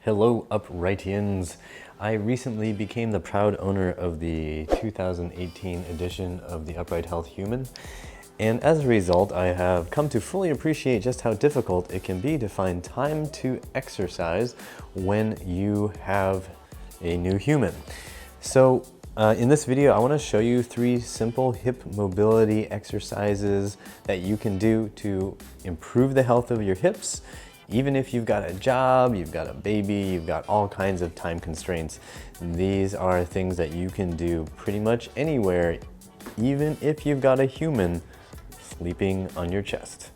Hello, Uprightians. I recently became the proud owner of the 2018 edition of the Upright Health Human, and as a result, I have come to fully appreciate just how difficult it can be to find time to exercise when you have a new human. So in this video, I want to show you 3 simple hip mobility exercises that you can do to improve the health of your hips. Even if you've got a job, you've got a baby, you've got all kinds of time constraints, these are things that you can do pretty much anywhere, even if you've got a human sleeping on your chest.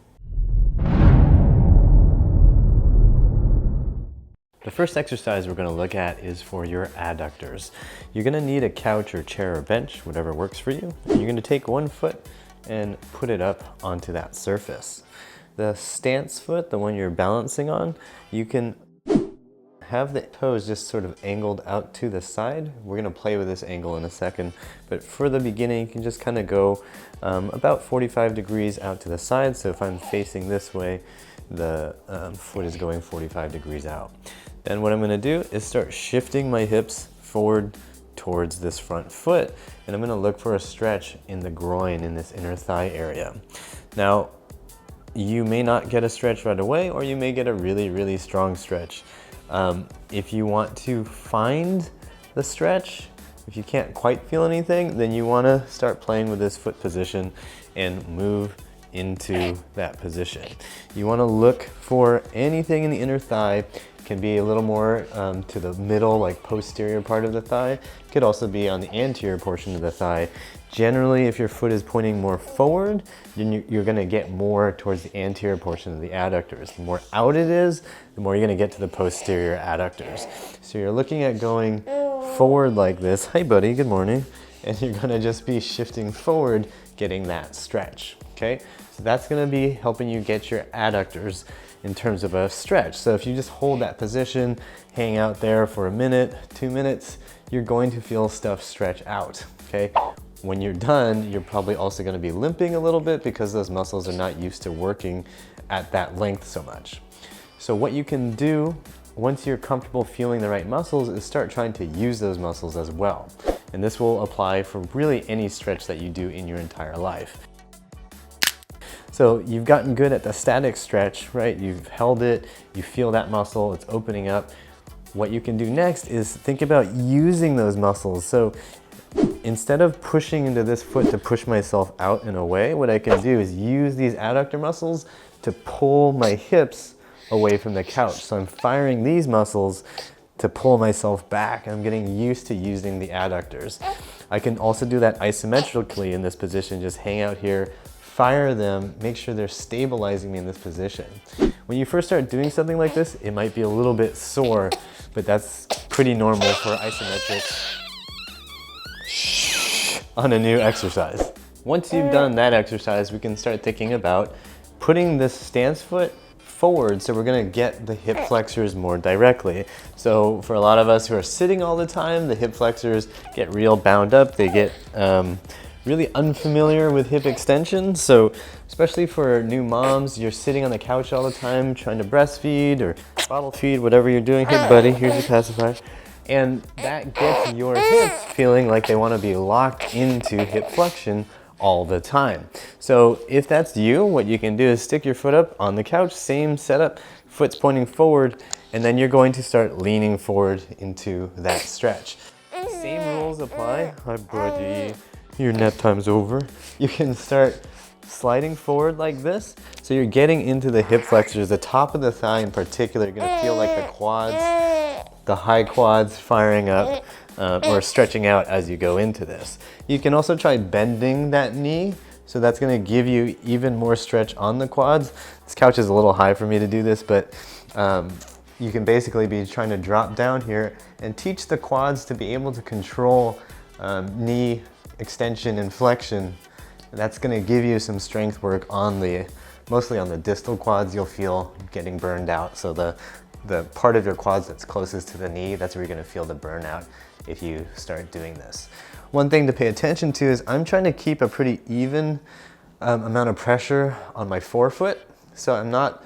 The first exercise we're going to look at is for your adductors. You're going to need a couch or chair or bench, whatever works for you. And you're going to take one foot and put it up onto that surface. The stance foot, the one you're balancing on, you can have the toes just sort of angled out to the side. We're going to play with this angle in a second, but for the beginning, you can just kind of go about 45 degrees out to the side. So if I'm facing this way, the foot is going 45 degrees out. Then what I'm going to do is start shifting my hips forward towards this front foot, and I'm going to look for a stretch in the groin, in this inner thigh area. Now, you may not get a stretch right away, or you may get a really strong stretch. If you want to find the stretch, if you can't quite feel anything, then you want to start playing with this foot position and move into that position. You want to look for anything in the inner thigh. It can be a little more to the middle, like posterior part of the thigh. It could also be on the anterior portion of the thigh. Generally, if your foot is pointing more forward, then you're going to get more towards the anterior portion of the adductors. The more out it is, the more you're going to get to the posterior adductors. So you're looking at going forward like this. Hi, buddy. Good morning. And you're going to just be shifting forward, getting that stretch. Okay? So that's going to be helping you get your adductors in terms of a stretch. So if you just hold that position, hang out there for a minute, 2 minutes, you're going to feel stuff stretch out. Okay? When you're done, you're probably also going to be limping a little bit because those muscles are not used to working at that length so much. So what you can do once you're comfortable feeling the right muscles is start trying to use those muscles as well. And this will apply for really any stretch that you do in your entire life. So you've gotten good at the static stretch, right? You've held it, you feel that muscle, it's opening up. What you can do next is think about using those muscles. So instead of pushing into this foot to push myself out and away, what I can do is use these adductor muscles to pull my hips away from the couch. So I'm firing these muscles to pull myself back. I'm getting used to using the adductors. I can also do that isometrically in this position, just hang out here, fire them, make sure they're stabilizing me in this position. When you first start doing something like this, it might be a little bit sore, but that's pretty normal for isometrics on a new exercise. Once you've done that exercise, we can start thinking about putting this stance foot forward, so we're going to get the hip flexors more directly. So for a lot of us who are sitting all the time, the hip flexors get real bound up. They get really unfamiliar with hip extension. So especially for new moms, you're sitting on the couch all the time trying to breastfeed or bottle feed, whatever you're doing. Hey buddy, here's your pacifier. And that gets your hips feeling like they want to be locked into hip flexion all the time. So if that's you, what you can do is stick your foot up on the couch, same setup, foot's pointing forward, and then you're going to start leaning forward into that stretch. Same rules apply. Hi buddy, your nap time's over. You can start sliding forward like this. So you're getting into the hip flexors, the top of the thigh in particular. You're gonna feel like the quads, the high quads firing up or stretching out as you go into this. You can also try bending that knee. So that's gonna give you even more stretch on the quads. This couch is a little high for me to do this, but you can basically be trying to drop down here and teach the quads to be able to control knee extension and flexion. That's gonna give you some strength work on mostly on the distal quads. You'll feel getting burned out. So the part of your quads that's closest to the knee, that's where you're gonna feel the burnout if you start doing this. One thing to pay attention to is I'm trying to keep a pretty even amount of pressure on my forefoot. So I'm not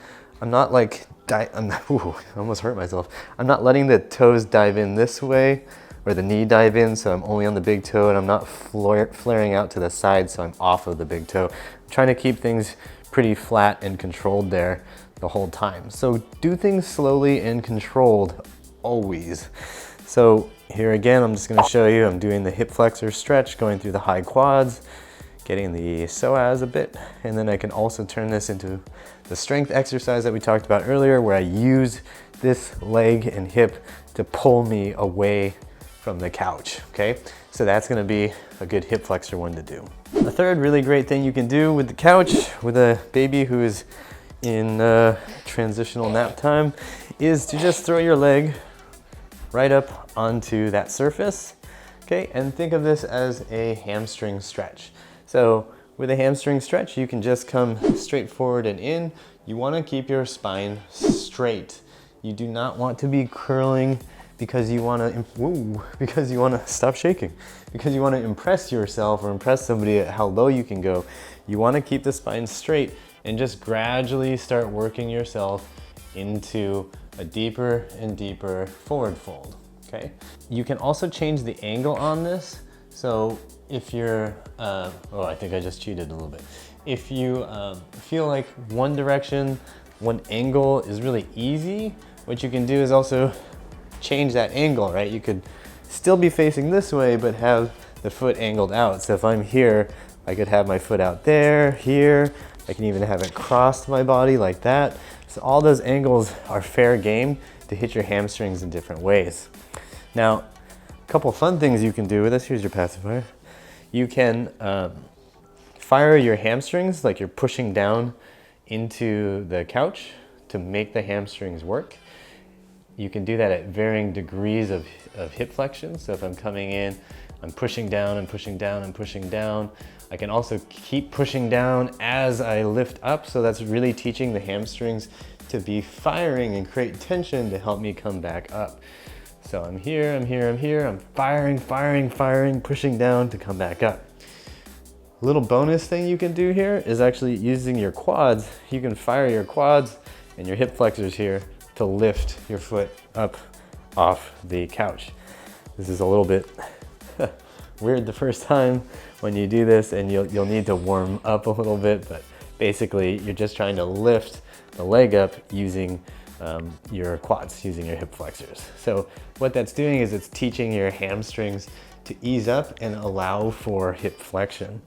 like ooh, I almost hurt myself. I'm not letting the toes dive in this way or the knee dive in, so I'm only on the big toe, and I'm not flaring out to the side, so I'm off of the big toe. I'm trying to keep things pretty flat and controlled there the whole time. So do things slowly and controlled always. So here again, I'm just gonna show you, I'm doing the hip flexor stretch, going through the high quads, getting the psoas a bit, and then I can also turn this into the strength exercise that we talked about earlier, where I use this leg and hip to pull me away from the couch, okay? So that's gonna be a good hip flexor one to do. A third really great thing you can do with the couch, with a baby who is in transitional nap time, is to just throw your leg right up onto that surface, okay? And think of this as a hamstring stretch. So with a hamstring stretch, you can just come straight forward and in. You wanna keep your spine straight. You do not want to be curling because you wanna, stop shaking, because you wanna impress yourself or impress somebody at how low you can go. You wanna keep the spine straight and just gradually start working yourself into a deeper and deeper forward fold, okay? You can also change the angle on this. So if you're, oh, I think I just cheated a little bit. If you feel like one direction, one angle is really easy, what you can do is also change that angle, right? You could still be facing this way, but have the foot angled out. So if I'm here, I could have my foot out there, here. I can even have it crossed my body like that. So all those angles are fair game to hit your hamstrings in different ways. Now, a couple fun things you can do with this. Here's your pacifier. You can fire your hamstrings like you're pushing down into the couch to make the hamstrings work. You can do that at varying degrees of hip flexion. So if I'm coming in, I'm pushing down and pushing down and pushing down. I can also keep pushing down as I lift up. So that's really teaching the hamstrings to be firing and create tension to help me come back up. So I'm here, I'm here, I'm here. I'm firing, firing, firing, pushing down to come back up. A little bonus thing you can do here is actually using your quads. You can fire your quads and your hip flexors here to lift your foot up off the couch. This is a little bit weird the first time when you do this, and you'll need to warm up a little bit, but basically you're just trying to lift the leg up using your quads, using your hip flexors. So what that's doing is it's teaching your hamstrings to ease up and allow for hip flexion.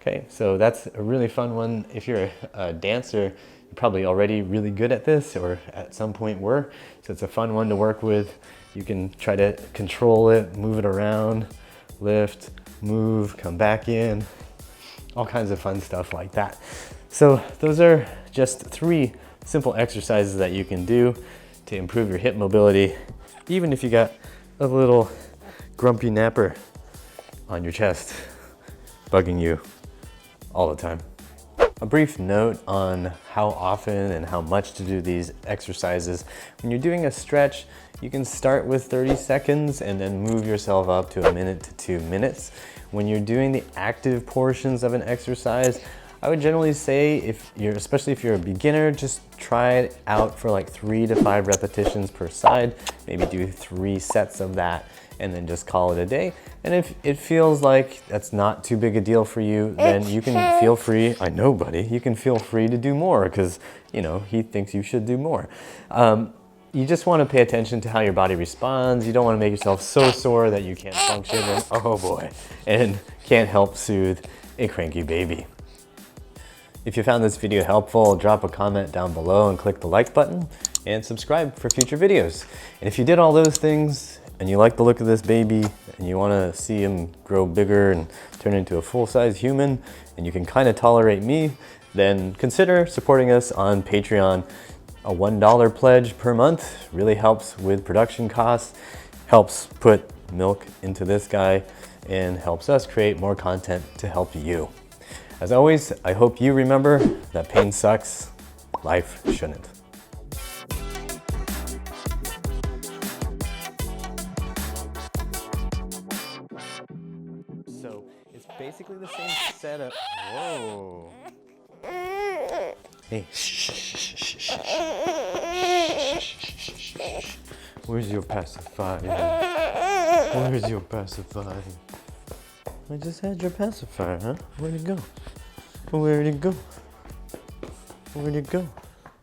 Okay, so that's a really fun one. If you're a dancer, you're probably already really good at this, or at some point were. So it's a fun one to work with. You can try to control it, move it around, lift, move, come back in, all kinds of fun stuff like that. So those are just 3 simple exercises that you can do to improve your hip mobility, even if you got a little grumpy napper on your chest bugging you all the time. A brief note on how often and how much to do these exercises. When you're doing a stretch, you can start with 30 seconds and then move yourself up to 1 minute to 2 minutes. When you're doing the active portions of an exercise, I would generally say, especially if you're a beginner, just try it out for like 3 to 5 repetitions per side. Maybe do 3 sets of that and then just call it a day. And if it feels like that's not too big a deal for you, then you can feel free, I know buddy, you can feel free to do more, because he thinks you should do more. You just want to pay attention to how your body responds. You don't want to make yourself so sore that you can't function, and oh boy, and can't help soothe a cranky baby. If you found this video helpful, drop a comment down below and click the like button and subscribe for future videos. And if you did all those things and you like the look of this baby and you want to see him grow bigger and turn into a full-size human, and you can kind of tolerate me, then consider supporting us on Patreon. A $1 pledge per month really helps with production costs, helps put milk into this guy, and helps us create more content to help you. As always, I hope you remember that pain sucks, life shouldn't. So it's basically the same setup. Whoa. Hey, shh, shh, shh, shh, shh. shh. Where's your pacifier? Where's your pacifier? I just had your pacifier, huh? Where'd it go? Where'd it go? Where'd it go?